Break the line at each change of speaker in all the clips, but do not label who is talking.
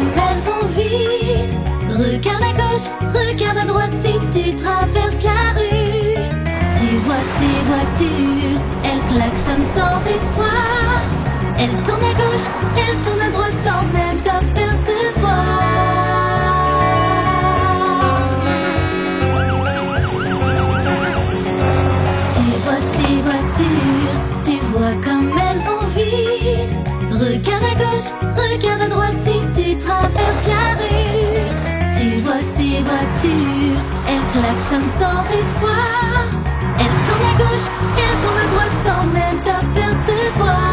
comme elles vont vite. Regarde à gauche, regarde à droite si tu traverses la rue. Tu vois ces voitures, elles klaxonnent sans espoir. Elles tournent à gauche, elles tournent à droite sans même t'apercevoir. Tu vois ces voitures, tu vois comme elles vont vite. Regarde à gauche, regarde à droite si tu traverses la rue. Tu vois ces voitures, elles klaxonnent sans espoir. Elles tournent à gauche, elles tournent à droite sans même t'apercevoir.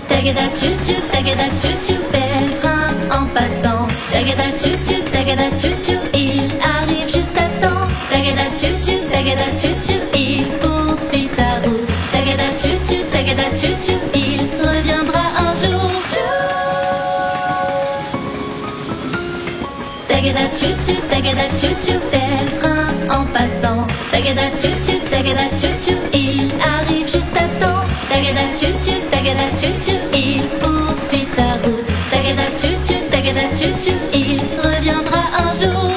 Tagada chou-chou, tagada chou-chou, fait le train en passant. Tagada chou-chou, il arrive juste à temps. Tagada chou-chou, il poursuit sa route. Tagada chou-chou, il reviendra un jour. Tagada chou-chou, fait le train en passant. Tagada chou-chou, il arrive juste à temps. Tagada chou-chou, il poursuit sa route. Tagada chou-chou, il reviendra un jour.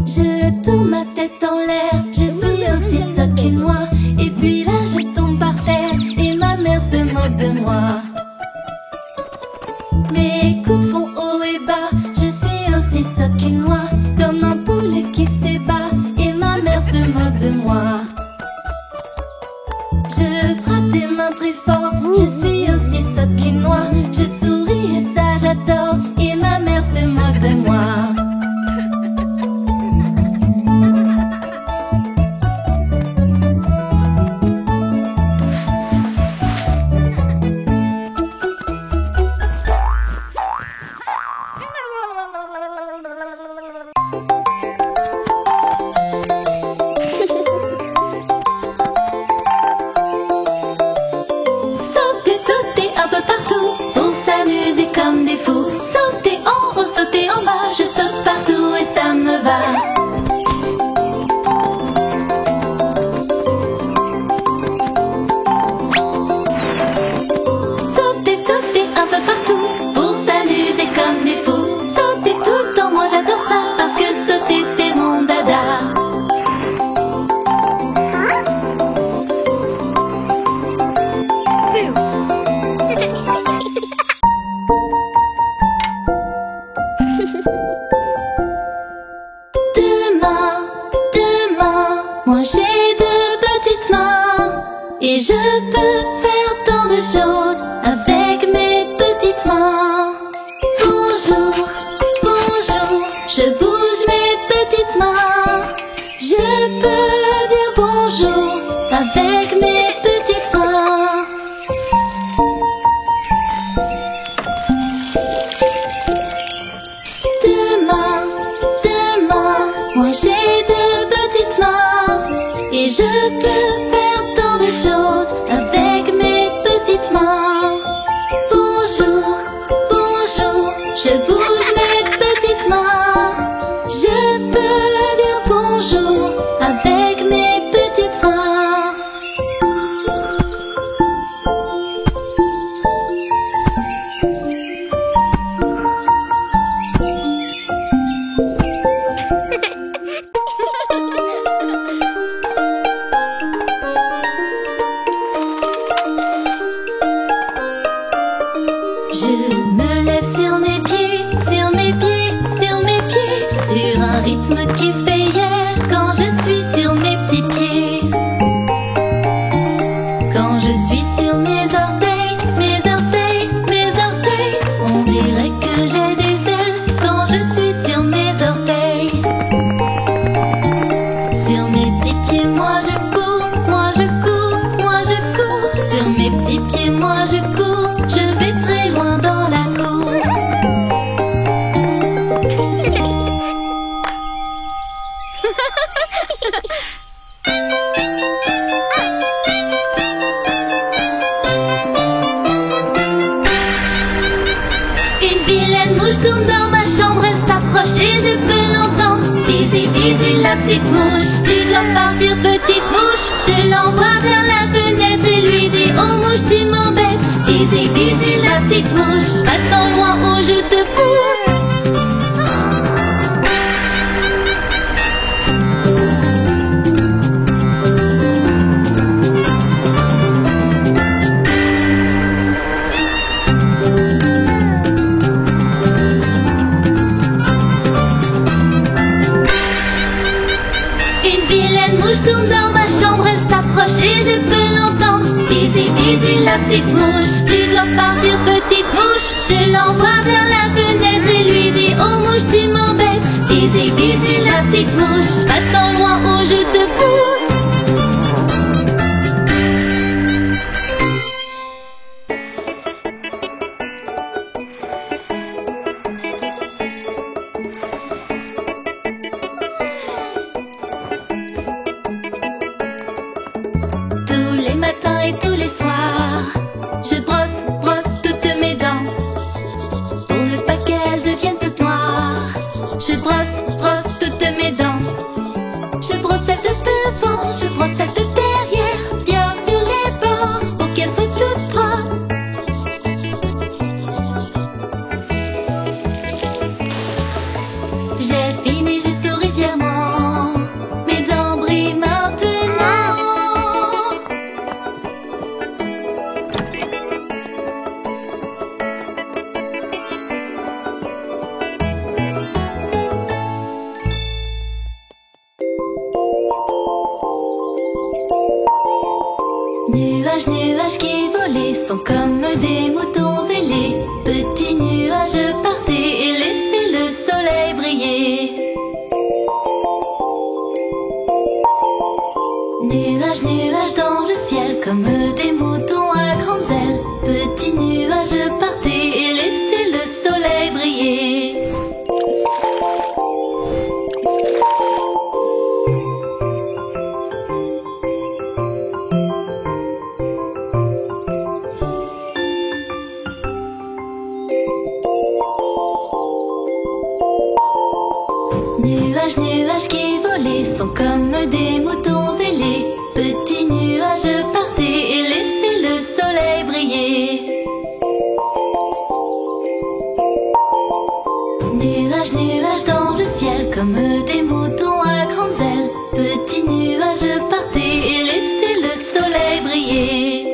Je tourne ma tête en l'air, je suis aussi sotte qu'une noix. Et puis là je tombe par terre et ma mère se moque de moi. Mes coudes font haut et bas, je suis aussi sotte qu'une noix. Comme un poulet qui s'ébat et ma mère se moque de moi. Je frappe des mains très fort, je suis aussi sotte qu'une noix. Je souris et ça j'adore et ma mère se moque de moi. Moi j'ai deux petites mains et je peux faire tant de choses avec mes petites mains. Bonjour, bonjour, je bouge mes petites mains. Je peux dire bonjour avec mes petites mains. Deux mains, moi j'ai deux petites mains. Et je peux faire tant de choses avec mes petites mains. Bonjour, bonjour, je bouge mes petites mains. Je peux dire bonjour avec mes petites mains. que j'ai des ailes quand je suis sur mes orteils. Sur mes petits pieds, moi je cours, moi je cours, moi je cours. Sur mes petits pieds, moi je cours, je vais très loin dans la course. Une vilaine mouche tourne dans ma chambre, elle s'approche et je peux l'entendre. Bisy, bisy, la petite mouche, tu dois partir petite mouche. Je l'envoie vers la fenêtre et lui dis, oh mouche tu m'embêtes. Bisy, bisy, la petite mouche, va-t'en loin ou je te pousse. Une vilaine mouche tourne dans ma chambre, elle s'approche et je peux l'entendre. Bisy, bisy, la petite mouche, tu dois partir petite mouche. Je l'envoie vers la fenêtre et lui dis, oh mouche tu m'embêtes. Bisy, bisy, la petite mouche, va-t'en loin ou je te pousse. Tous les matins et tous les soirs, je brosse, brosse toutes mes dents pour ne pas qu'elles deviennent toutes noires. Je brosse, brosse toutes mes dents. Je brosse celles de devant, je brosse celles de derrière, bien sur les bords pour qu'elles soient toutes propres. J'ai fini, j'ai souri fièrement, mes dents brillent maintenant. Nuages, nuages qui volaient sont comme des moutons ailés. Petits nuages partez et laissez le soleil briller. Nuages, nuages dans le ciel comme des moutons à grandes ailes. Petits nuages partez et laissez le soleil briller. Nuages, nuages qui volaient sont comme des moutons ailés. Petits nuages partez et laissez le soleil briller. Nuages, nuages dans le ciel comme des moutons à grandes ailes. Petits nuages partez et laissez le soleil briller.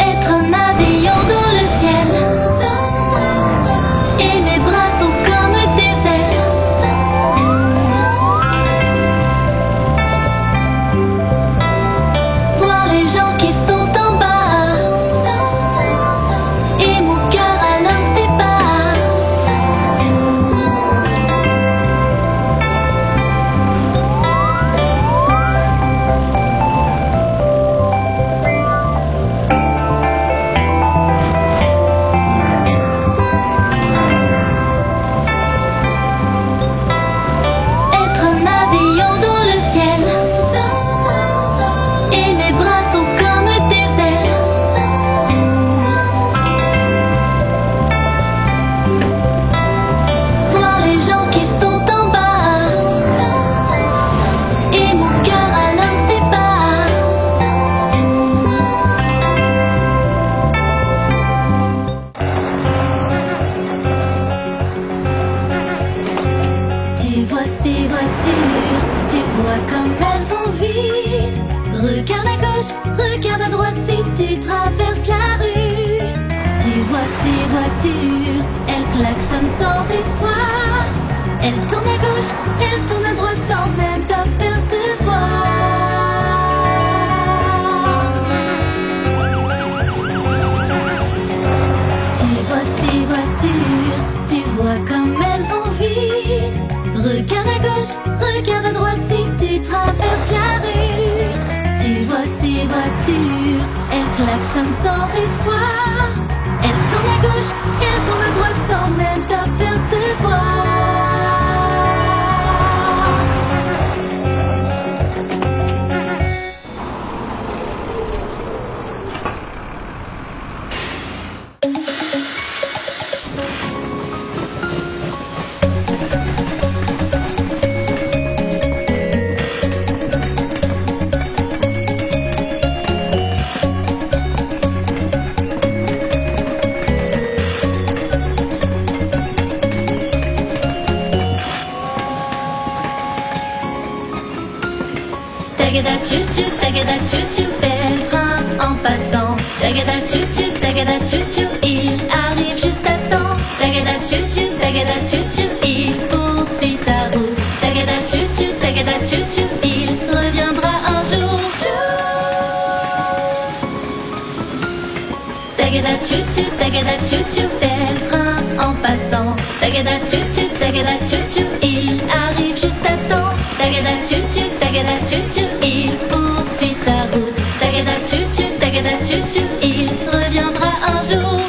Être un avion dans le ciel, et mes bras sont comme des ailes. Voir les gens qui sont en bas, et mon cœur alors sépare. Être un avion dans le ciel, et mes bras sont comme des ailes. Voir les gens qui sont en bas, et mon cœur alors sépare. Tu vois ces voitures, tu vois comme elles vont vite. Regarde à gauche, regarde à droite si tu traverses la rue. Tu vois ces voitures, elles klaxonnent sans espoir. Elles tournent à gauche, elles tournent à droite sans même taper espoirs. Elle tourne à gauche, elle tourne à droite sans même t'apercevoir. Tagada chou-chou, fait le train en passant. Tagada chou-chou, il arrive juste à temps. Tagada chou-chou, il poursuit sa route. Tagada chou-chou, il reviendra un jour. Tagada chou-chou, fait le train en passant. Tagada chou-chou, il arrive juste à temps. Tagada chou-chou, il poursuit sa route. Tagada chou-chou, il reviendra un jour.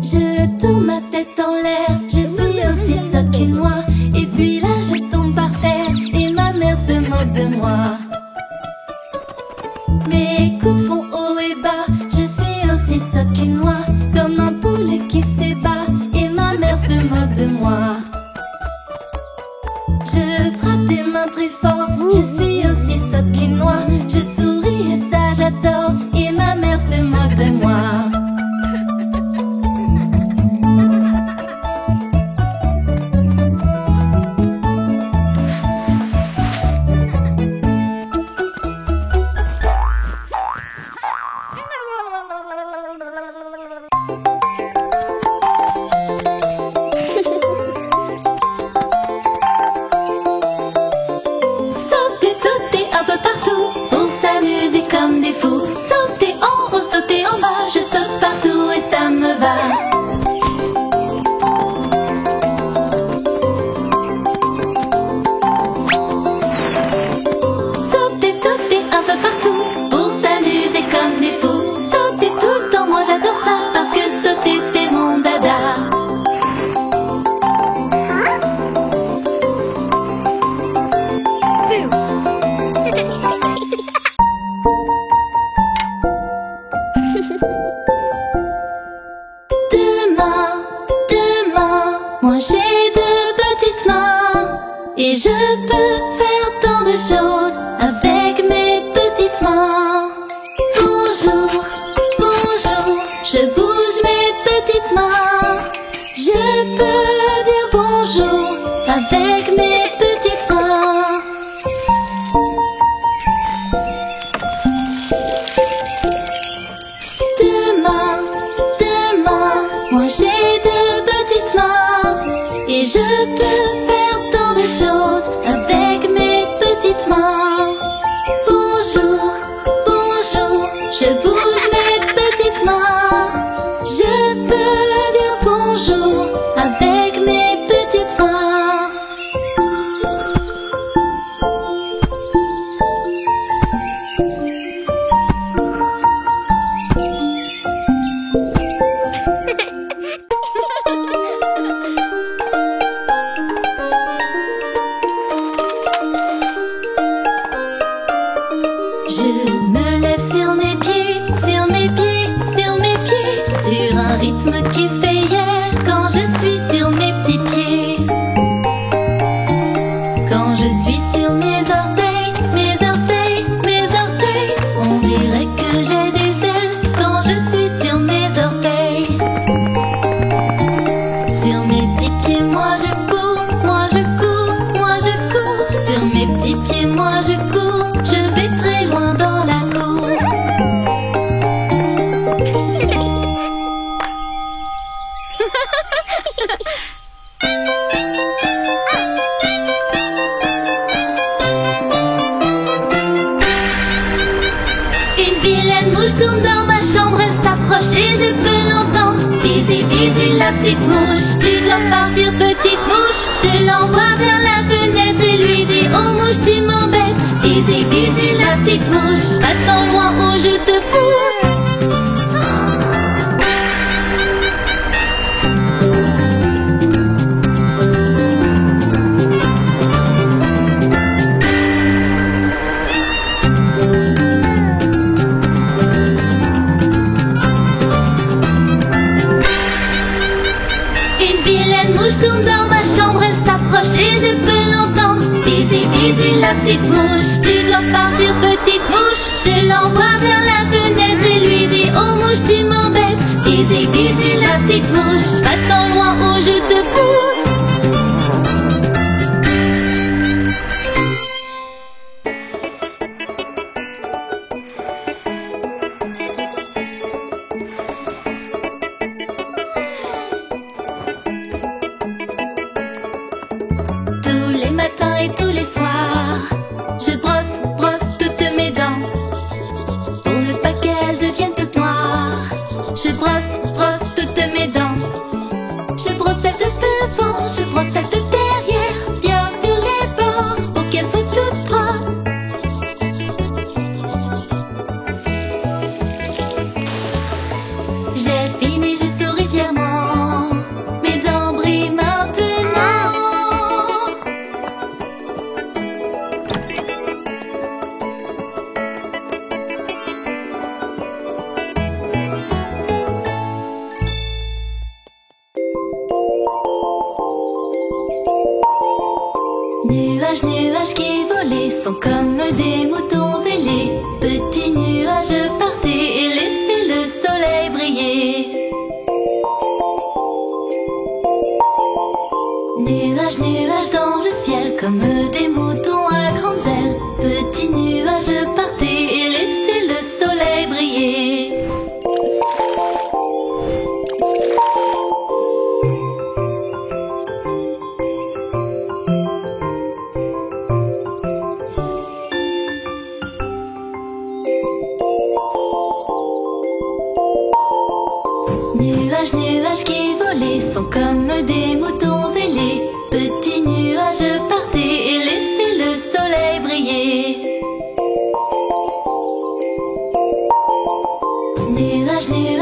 Je tourne ma tête en l'air, je suis aussi sotte qu'une noix. Et puis là je tombe par terre et ma mère se moque de moi. Mes coudes font haut et bas, je suis aussi sotte qu'une noix. Comme un poulet qui s'ébat et ma mère se moque de moi. Je frappe des mains très fort, je suis aussi sotte qu'une noix. Je souris et ça j'adore et ma mère se moque de moi. Moi j'ai deux petites mains et je peux faire tant de choses avec mes petites mains. Bonjour, bonjour, je bouge mes petites mains. Je peux dire bonjour avec mes petites mains. Deux mains, moi j'ai deux petites mains. Et je peux faire tant de choses avec mes petites mains. mouche tourne dans ma chambre, elle s'approche et je peux l'entendre. Bisy, bisy, la petite mouche, tu dois partir, petite mouche. Je l'envoie vers la fenêtre et lui dis, oh mouche, tu m'embêtes. Bisy, bisy, la petite mouche, attends loin où je te pousse. Tourne dans ma chambre, elle s'approche et je peux l'entendre. Bisy, bisy, la petite mouche, tu dois partir, petite mouche. Je l'envoie vers la fenêtre et lui dis, oh mouche, tu m'embêtes. Bisy, bisy, la petite mouche, attends loin où je te pousse. Et tous les soirs, je brosse, brosse toutes mes dents pour ne pas qu'elles deviennent toutes noires. Je brosse, brosse toutes mes dents. Je brosse celles de devant, je brosse celles de derrière, bien sur les bords pour qu'elles soient toutes propres. J'ai fini, je souris fièrement, mes dents brillent maintenant. Nuages, nuages qui volaient sont comme des moutons ailés. Petits nuages partez et laissez le soleil briller. Nuages, nuages dans le ciel comme des moutons à grandes ailes. Petits nuages partez et laissez le soleil briller. Nuages, nuages qui volaient sont comme des moutons ailés. Petits nuages partez et laissez le soleil briller. Nuages, nuages